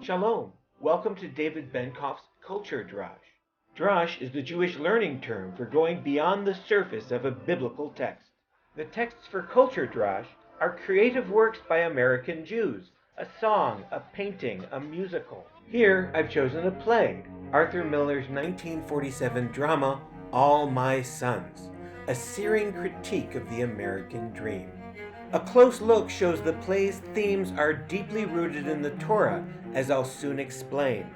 Shalom. Welcome to David Benkof's Culture Drash. Drash is the Jewish learning term for going beyond the surface of a biblical text. The texts for Culture Drash are creative works by American Jews, a song, a painting, a musical. Here I've chosen a play, Arthur Miller's 1947 drama, All My Sons, a searing critique of the American dream. A close look shows the play's themes are deeply rooted in the Torah, as I'll soon explain.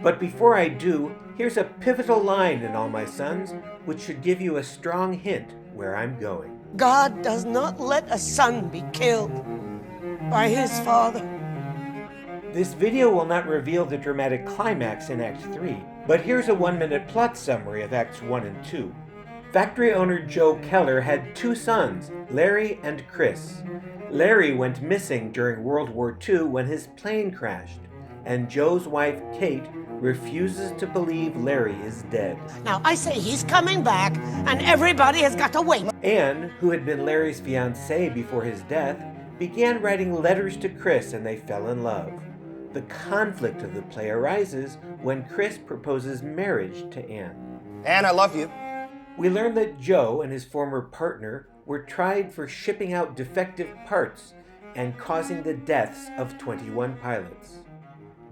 But before I do, here's a pivotal line in All My Sons, which should give you a strong hint where I'm going. God does not let a son be killed by his father. This video will not reveal the dramatic climax in Act 3, but here's a 1-minute plot summary of Acts 1 and 2. Factory owner Joe Keller had two sons, Larry and Chris. Larry went missing during World War II when his plane crashed, and Joe's wife, Kate, refuses to believe Larry is dead. Now, I say he's coming back, and everybody has got to wait. Anne, who had been Larry's fiancée before his death, began writing letters to Chris, and they fell in love. The conflict of the play arises when Chris proposes marriage to Anne. Anne, I love you. We learn that Joe and his former partner were tried for shipping out defective parts and causing the deaths of 21 pilots.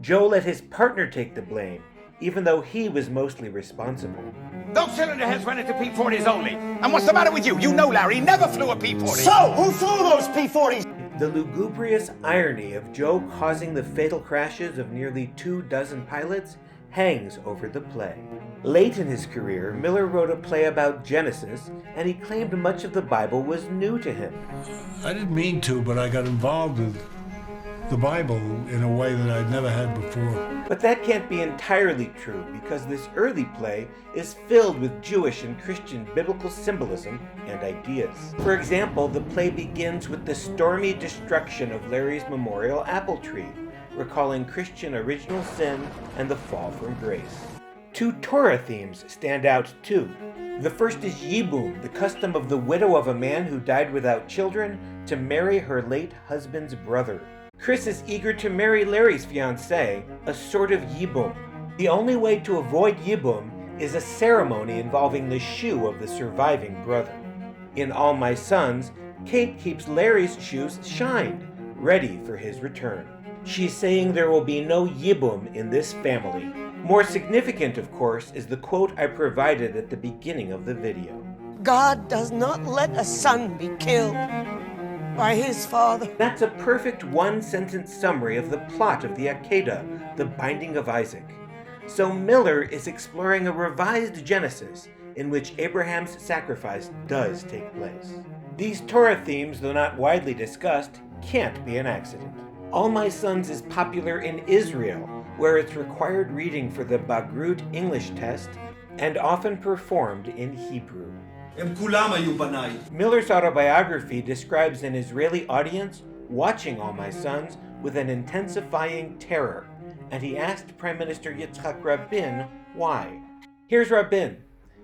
Joe let his partner take the blame, even though he was mostly responsible. Those cylinder heads went into P-40s only. And what's the matter with you? You know Larry never flew a P-40. So, who flew those P-40s? The lugubrious irony of Joe causing the fatal crashes of nearly 24 pilots hangs over the play. Late in his career, Miller wrote a play about Genesis, and he claimed much of the Bible was new to him. I didn't mean to, but I got involved with the Bible in a way that I'd never had before. But that can't be entirely true, because this early play is filled with Jewish and Christian biblical symbolism and ideas. For example, the play begins with the stormy destruction of Larry's memorial apple tree, recalling Christian original sin and the fall from grace. Two Torah themes stand out too. The first is Yibum, the custom of the widow of a man who died without children to marry her late husband's brother. Chris is eager to marry Larry's fiancée, a sort of Yibum. The only way to avoid Yibum is a ceremony involving the shoe of the surviving brother. In All My Sons, Kate keeps Larry's shoes shined, ready for his return. She's saying there will be no Yibum in this family. More significant, of course, is the quote I provided at the beginning of the video. God does not let a son be killed by his father. That's a perfect one-sentence summary of the plot of the Akeidat, the binding of Isaac. So Miller is exploring a revised Genesis in which Abraham's sacrifice does take place. These Torah themes, though not widely discussed, can't be an accident. All My Sons is popular in Israel, where it's required reading for the Bagrut English test and often performed in Hebrew. Miller's autobiography describes an Israeli audience watching All My Sons with an intensifying terror, and he asked Prime Minister Yitzchak Rabin why. Here's Rabin.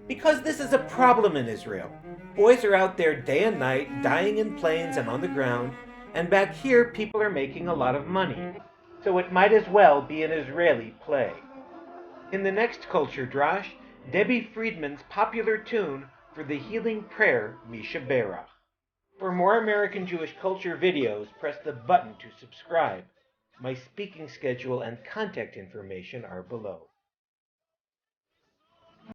Because this is a problem in Israel. Boys are out there day and night, dying in planes and on the ground, and back here people are making a lot of money. So it might as well be an Israeli play. In the next Culture Drash, Debbie Friedman's popular tune for the healing prayer Misha Berach. For more American Jewish culture videos, press the button to subscribe. My speaking schedule and contact information are below.